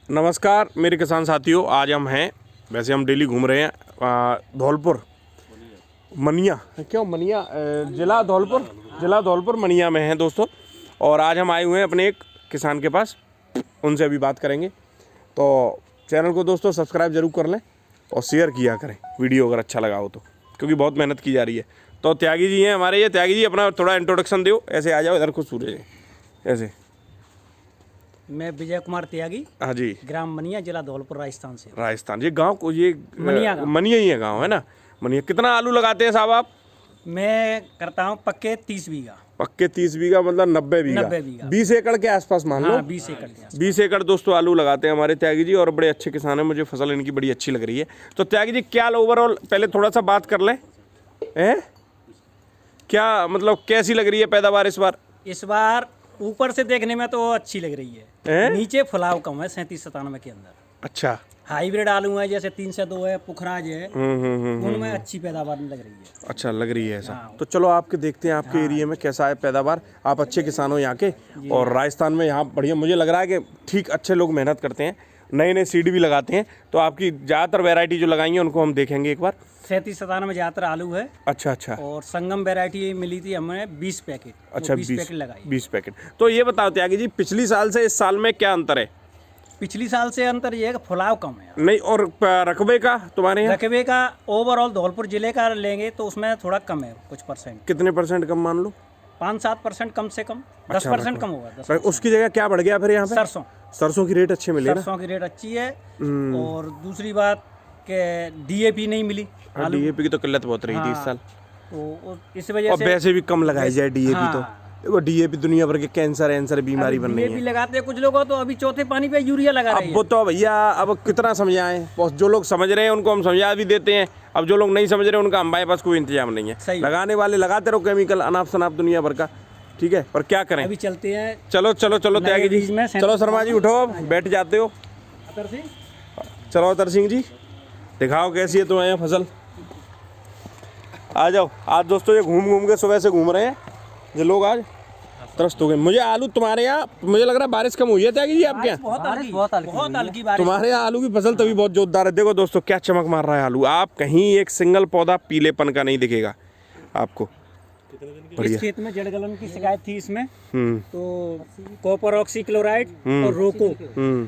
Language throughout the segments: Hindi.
नमस्कार मेरे किसान साथियों, आज हम हैं, वैसे हम डेली घूम रहे हैं धौलपुर मनिया, क्यों मनिया, जिला धौलपुर मनिया में हैं दोस्तों। और आज हम आए हुए हैं अपने एक किसान के पास, उनसे अभी बात करेंगे। तो चैनल को दोस्तों सब्सक्राइब जरूर कर लें और शेयर किया करें वीडियो अगर अच्छा लगा हो तो, क्योंकि बहुत मेहनत की जा रही है। तो त्यागी जी हैं हमारे, ये त्यागी जी अपना थोड़ा इंट्रोडक्शन दो, ऐसे आ जाओ इधर खुद सूरज ऐसे। मैं विजय कुमार त्यागी, हाँ जी, ग्राम मनिया, जिला धौलपुर, राजस्थान से। राजस्थान। ये गांव को ये मनिया ही है गांव, है ना? मनिया। कितना आलू लगाते हैं साहब आप? मैं करता हूँ पक्के 30 बीघा। पक्के 30 बीघा मतलब 90 बीघा, 20 एकड़ के आसपास मान लो। 20 एकड़ के आसपास। 20 एकड़ दोस्तों आलू लगाते हैं हमारे त्यागी जी, और बड़े अच्छे किसान हैं। मुझे फसल इनकी बड़ी अच्छी लग रही है। तो त्यागी जी क्या ओवरऑल पहले थोड़ा सा बात कर लें, क्या मतलब कैसी लग रही है पैदावार इस बार? इस बार ऊपर से देखने में तो अच्छी लग रही है, नीचे फुलाव कम है 37-97 के अंदर। अच्छा, हाइब्रिड आलू है, जैसे 302 है, पुखराज है, उनमें अच्छी पैदावार लग रही है। अच्छा लग रही है ऐसा। तो चलो आपके देखते हैं आपके एरिया में कैसा है पैदावार। आप अच्छे किसान हो यहाँ के, और राजस्थान में यहाँ बढ़िया मुझे लग रहा है कि ठीक अच्छे लोग मेहनत करते हैं, नए नए सीड भी लगाते हैं। तो आपकी ज़्यादातर वैरायटी जो लगाई है उनको हम देखेंगे एक बार। 37-97 में ज़्यादातर आलू है। अच्छा। और संगम वैरायटी मिली थी हमें 20 पैकेट। अच्छा, 20 पैकेट लगाई। 20 पैकेट। तो ये बताओ त्यागी जी, पिछली साल से इस साल में क्या अंतर है? पिछली साल से अंतर ये है कि फुलाव कम है। नहीं, और रकबे का तुम्हारे यहाँ? रकबे का ओवरऑल धौलपुर जिले का लेंगे तो उसमें थोड़ा कम है, कुछ परसेंट। कितने परसेंट कम मान लो? 5-7% कम से कम। 10% कम होगा। 10%। उसकी जगह क्या बढ़ गया फिर यहाँ पे? सरसों की रेट अच्छी मिली ना? सरसों की रेट अच्छी है। और दूसरी बात के डीएपी नहीं मिली। डीएपी की तो किल्लत बहुत रही थी इस साल, तो इस वजह से वैसे भी कम लगाई जाए डीएपी। तो देखो डीएपी दुनिया भर के कैंसर बीमारी बन रही है। डीएपी लगाते हैं कुछ लोग, तो अभी चौथे पानी पे यूरिया लगा रहे हैं। अब वो तो भैया अब कितना समझाएं, जो लोग समझ रहे हैं उनको हम समझा भी देते हैं, अब जो लोग नहीं समझ रहे उनका हमारे पास कोई इंतजाम नहीं है। लगाने वाले लगाते रहो केमिकल अनाप शनाप दुनिया भर का, ठीक है, पर क्या करें। अभी चलते हैं। चलो त्यागी जी, चलो शर्मा जी उठो, बैठ जाते हो। चलो अतर सिंह जी दिखाओ कैसी है तुम्हारे यहाँ फसल। आ जाओ। आज दोस्तों ये घूम के सुबह से घूम रहे हैं ये लोग, आज त्रस्त हो गए। मुझे आलू तुम्हारे यहाँ मुझे लग रहा है बारिश कम हुई है त्यागी जी आपके यहाँ? बहुत हल्की बारिश। तुम्हारे यहाँ आलू की फसल तभी बहुत जोरदार है। देखो दोस्तों क्या चमक मार रहा है आलू, आप कहीं एक सिंगल पौधा पीलेपन का नहीं दिखेगा आपको। इस खेत में जड़ गलन की शिकायत थी इसमें, तो कॉपर ऑक्सीक्लोराइड और रोको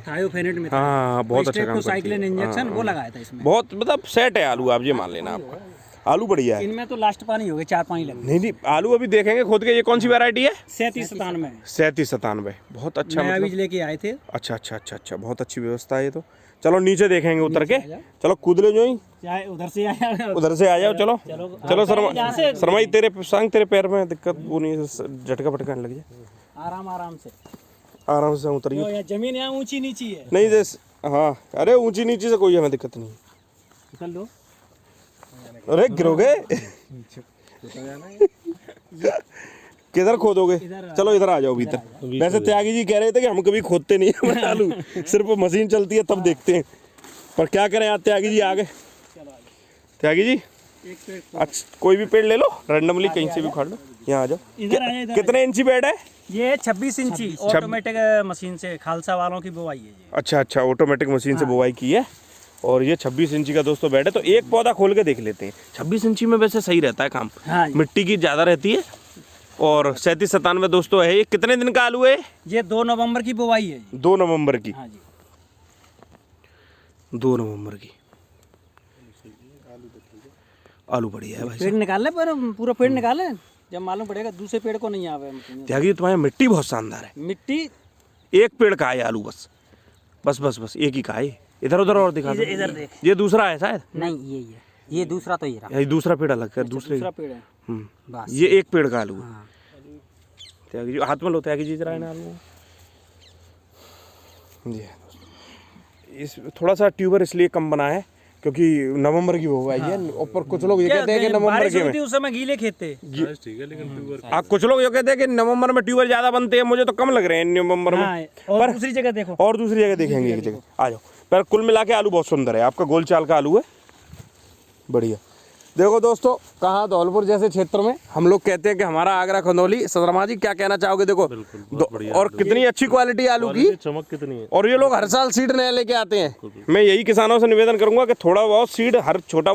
थायोफेनेट में, हाँ बहुत अच्छा काम साइक्लिन इंजेक्शन वो लगाया था इसमें। बहुत मतलब सेट है आलू, आप ये मान लेना आपका आलू बढ़िया है। इनमें तो लास्ट पानी हो गए, 4 पानी लगे। नहीं आलू अभी देखेंगे खुद के। ये कौन सी वैरायटी है? 37-97। 37-97 बहुत अच्छा, मतलब बीज लेके आए थे। अच्छा, बहुत अच्छी व्यवस्था है ये तो। चलो नीचे देखेंगे उतर के, चलो कूद ले जो ही, उधर से आ जाओ। चलो शर्मा जी तेरे संग, तेरे पैर में दिक्कत वो नहीं, झटका फटका लग जाए। आराम से उतरिए। जमीन यहाँ ऊंची नीची है। नहीं जैसे, हाँ अरे ऊंची नीची से कोई हमें दिक्कत नहीं। चल लो। अरे गिरोगे किधर खोदोगे? चलो इधर आ जाओ भीतर। वैसे त्यागी जी कह रहे थे कि हम कभी खोदते नहीं हैं आलू, सिर्फ मशीन चलती है तब देखते हैं, पर क्या करें आज त्यागी जी आ गए। त्यागी जी अच्छा कोई भी पेड़ ले लो रैंडमली, कहीं से भी उखाड़ लो। यहाँ आ जाओ। कितने इंची पेड़ है ये? 26 इंची ऑटोमेटिक मशीन से, खालसा वालों की बुवाई है ये। अच्छा ऑटोमेटिक मशीन से बुवाई की है, और ये 26 इंची का दोस्तों बेड है। तो एक पौधा खोल के देख लेते हैं। 26 इंची में वैसे सही रहता है काम, मिट्टी की ज्यादा रहती है। और 37-97 दोस्तों है। ये कितने दिन का आलू है? ये 2 नवंबर की बुवाई है। 2 नवंबर की। हाँ जी, 2 नवंबर की आलू बढ़िया है भाई। पेड़ निकाल ले, पर पूरा पेड़ निकाल ले, जब मालूम पड़ेगा दूसरे पेड़ को नहीं आवे। त्यागी तुम्हारी मिट्टी बहुत शानदार है। मिट्टी एक पेड़ का है आलू, बस एक ही का है। इधर उधर और दिखा दो। इधर देख, ये दूसरा है शायद। नहीं ये दूसरा तो ये दूसरा पेड़ अलग है। दूसरा पेड़ है। बस ये एक पेड़ का आलू है। त्यागी जी हाथ में लो, त्यागी जी जरा आलू जी। इस थोड़ा सा ट्यूबर इसलिए कम बना है क्योंकि नवंबर की बुवाई है। ऊपर कुछ लोग ये कहते हैं कि नवंबर के में, उस समय गीले खेत थे। ठीक है, लेकिन ट्यूबर कुछ लोग ये कहते हैं कि नवंबर में ट्यूबर ज्यादा बनते हैं। मुझे तो कम लग रहे हैं नवंबर में। और दूसरी जगह देखो, और दूसरी जगह देखेंगे एक जगह। आ जाओ। पर कुल मिला के आलू बहुत सुंदर है आपका, गोल चाल का आलू है, बढ़िया। देखो दोस्तों, कहाँ धौलपुर जैसे क्षेत्र में हम लोग कहते हैं कि हमारा आगरा खंदौली। शर्मा जी क्या कहना चाहोगे? देखो और कितनी अच्छी क्वालिटी आलू की, चमक कितनी है। और ये लोग हर साल सीड नया लेके आते हैं। मैं यही किसानों से निवेदन करूंगा कि थोड़ा बहुत सीड, हर छोटा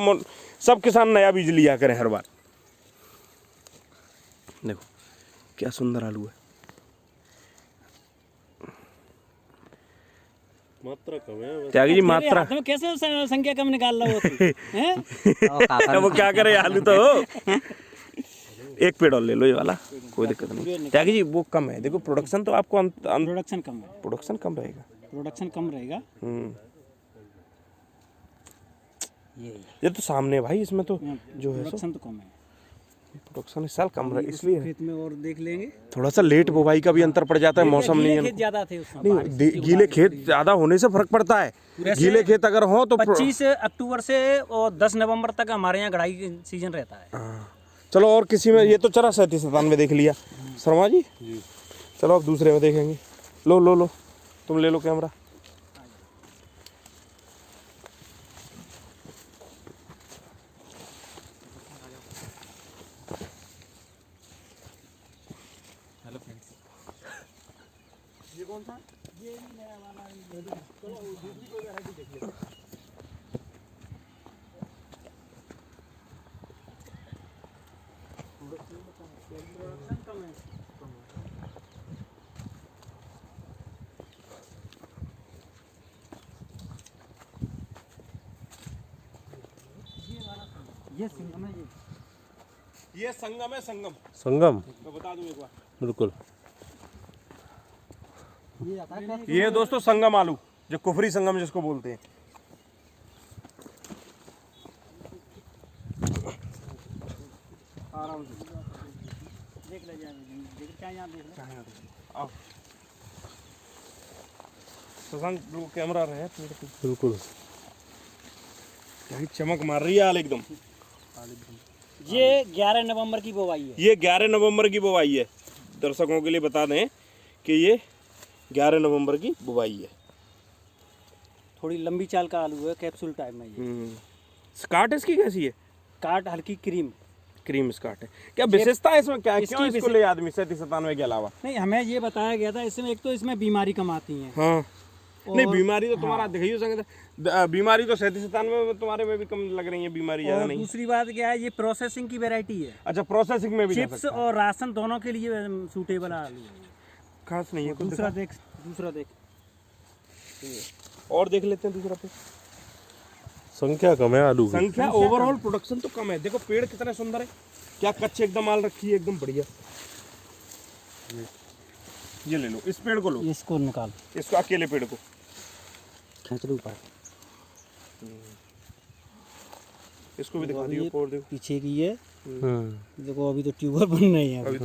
सब किसान नया बीज लिया करें हर बार। देखो क्या सुंदर आलू है। मात्रा कम है। त्यागी जी मात्रा तो कैसे संख्या कम निकाल रहा हो? वो क्या करे, आलू तो एक पेड़ और ले लो ये वाला, कोई दिक्कत नहीं। त्यागी जी वो कम है, देखो प्रोडक्शन तो आपको प्रोडक्शन कम है, प्रोडक्शन कम रहेगा, प्रोडक्शन कम रहेगा। ये तो सामने है भाई, इसमें तो जो है प्रोडक्शन तो कम है, प्रोडक्शन इस साल कम रहा, इसलिए खेत में और देख लेंगे। थोड़ा सा लेट बुवाई का भी अंतर पड़ जाता है, मौसम नहीं है। खेत ज्यादा थे उसमें, नहीं, गीले खेत ज्यादा होने से फर्क पड़ता है। गीले खेत अगर हो तो 25 अक्टूबर से और 10 नवंबर तक हमारे यहाँ गड़ाई सीजन रहता है। चलो और किसी में, ये तो चरा 37-97 देख लिया शर्मा जी। चलो अब दूसरे में देखेंगे। लो लो लो, तुम ले लो कैमरा। ये कौन सा? ये नया वाला। चलो दूसरी कोई वैरायटी देख लेते हैं। ये संगम है, ये संगम है, संगम। संगम मैं बता दूं एक बार, बिल्कुल। ये आता है। ये दोस्तों संगम आलू, जो कुफरी संगम जिसको बोलते हैं। आराम से देख ले, देख क्या यहाँ देख ले। आओ शशांक, कैमरा रहे बिल्कुल। यही चमक मार रही है आल एकदम। ये 11 नवंबर की बुवाई है। ये 11 नवंबर की बुवाई है। दर्शकों के लिए बता दें कि ये 11 नवंबर की बुवाई है। थोड़ी लंबी चाल का आलू है, कैप्सूल टाइप में ये। स्कार्ट इसकी कैसी है? काट हल्की क्रीम स्कार्ट है। क्या विशेषता है इसमें, क्या इसकी क्यों इसको ले आदमी 37-97 के अलावा? नहीं, हमें ये बताया गया था इसमें एक तो इसमें बीमारी कम आती है। हाँ नहीं, बीमारी तो तुम्हारा दिखाइयो संगत, बीमारी तो 37-97 में तुम्हारे में भी कम लग रही है, बीमारी ज्यादा और नहीं। दूसरी बात क्या है, ये प्रोसेसिंग की वैरायटी है। अच्छा, प्रोसेसिंग में भी जा चिप्स सकता है। और राशन दोनों के लिए सूटेबल आलू है। खास नहीं है कुछ। दूसरा देख और देख लेते हैं दूसरा पे। संख्या कम है आलू की। संख्या ओवरऑल प्रोडक्शन तो कम है। देखो पेड़ कितना सुंदर है, क्या कच्चे एकदम माल रखी है, एकदम बढ़िया। ये ले लो, इस पेड़ को लो, इसको निकाल, इसको अकेले पेड़ को खींच लो ऊपर। इसको भी दिखा दियो, और देखो पीछे की है। देखो अभी तो ट्यूबर बन रही है। अभी तो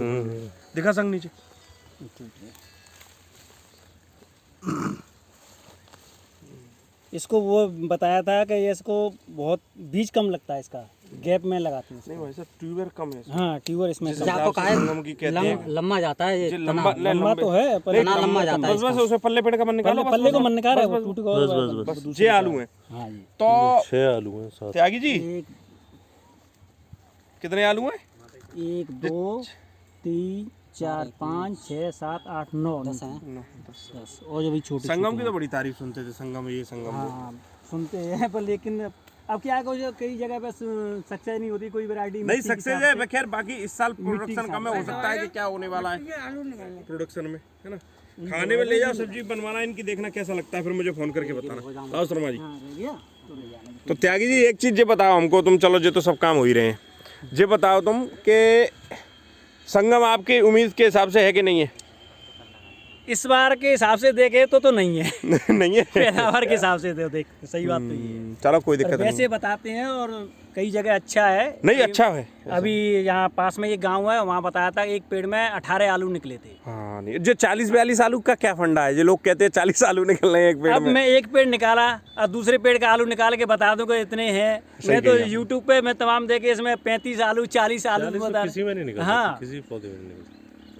दिखा संग नीचे। इसको वो बताया था कि इसको बहुत बीज कम लगता है, इसका गैप में लगाते हैं। नहीं वैसे ट्यूबर कम है। हाँ, ट्यूबर इसमें आपको संगम की कहते हैं, लंबा जाता है, जी लंबा तो है पर लंबा जाता है। बस बस उसे पल्ले पेड़ का मन निकालो, पल्ले को मन निकाल है, वो टूट गया। बस 6 आलू हैं। हाँ जी, तो 6 आलू हैं साथ। त्यागी जी कितने आलू हैं? 1 2 3 4 5 6 7 8 9 10 हैं। 10 और जो भी छोटे संगम की तो बड़ी तारीफ सुनते थे, संगम ये संगम वो। हाँ सुनते हैं, पर लेकिन अब क्या है, कई जगह पे सक्सेस नहीं होती कोई वैरायटी। नहीं सक्सेस है खैर, बाकी इस साल प्रोडक्शन कम है, हो सकता है कि क्या होने वाला है प्रोडक्शन में, है ना। खाने में ले जाओ, सब्जी बनवाना इनकी, देखना कैसा लगता है, फिर मुझे फोन करके बताना। आओ शर्मा जी। तो त्यागी जी एक चीज ये बताओ हमको, तुम चलो ये तो सब काम हो ही रहे हैं, ये बताओ तुम कि संगम आपकी उम्मीद के हिसाब से है कि नहीं है? इस बार के हिसाब से देखे तो नहीं है। नहीं है, पैदावार के हिसाब से तो देख, सही बात तो ये है। चलो कोई दिक्कत नहीं। वैसे बताते हैं और कई जगह अच्छा है। नहीं अच्छा है। अभी यहाँ पास में एक गांव है, वहाँ बताया था एक पेड़ में 18 आलू निकले थे। हाँ नहीं, जो 40-42 आलू का क्या फंडा है? जो लोग कहते हैं 40 आलू निकल रहे हैं एक पेड़ अब में। मैं एक पेड़ निकाला और दूसरे पेड़ का आलू निकाल के बता दूं कि इतने हैं। मैं तो यूट्यूब पे मैं तमाम देखे, इसमें 35 आलू 40 आलू बता। किसी में नहीं निकलता, हाँ, किसी पौधे में नहीं निकलता।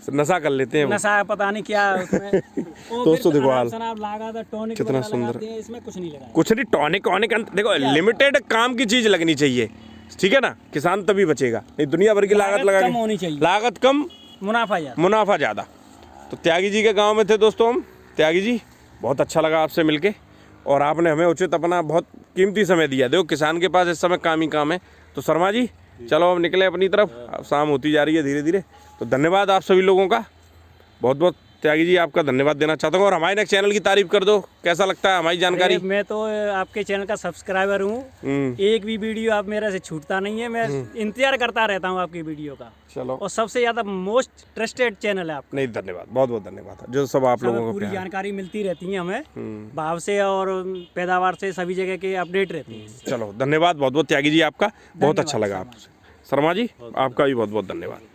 नशा कर लेते हैं वो। नशा पता नहीं क्या है उसमें। दोस्तों देखो हाल लगा था, टॉनिक कितना सुंदर, इसमें कुछ नहीं लगा। कुछ नहीं, टॉनिक देखो लिमिटेड काम की चीज लगनी चाहिए, ठीक है ना, किसान तभी बचेगा, नहीं दुनिया भर की लागत लगा कम होनी चाहिए, लागत कम मुनाफा ज़्यादा। मुनाफा ज़्यादा। तो त्यागी जी के गांव में थे दोस्तों हम। त्यागी जी बहुत अच्छा लगा आपसे मिलके, और आपने हमें उचित अपना बहुत कीमती समय दिया। देखो किसान के पास इस समय काम ही काम है। तो शर्मा जी चलो अब निकले अपनी तरफ, अब शाम होती जा रही है धीरे धीरे। तो धन्यवाद आप सभी लोगों का, बहुत बहुत त्यागी जी आपका धन्यवाद देना चाहता हूँ। और हमारे नेक्स्ट चैनल की तारीफ कर दो, कैसा लगता है हमारी जानकारी? मैं तो आपके चैनल का सब्सक्राइबर हूँ, एक भी वीडियो आप मेरे से छूटता नहीं है, मैं इंतजार करता रहता हूँ आपकी वीडियो का। चलो, और सबसे ज़्यादा मोस्ट ट्रस्टेड चैनल है आपका। नहीं धन्यवाद, बहुत बहुत धन्यवाद जो सब आप लोगों को पूरी प्यार है। जानकारी मिलती रहती है हमें, भाव से और पैदावार से सभी जगह के अपडेट रहती है। चलो धन्यवाद बहुत बहुत त्यागी जी आपका, बहुत अच्छा लगा आपसे। शर्मा जी आपका भी बहुत बहुत धन्यवाद।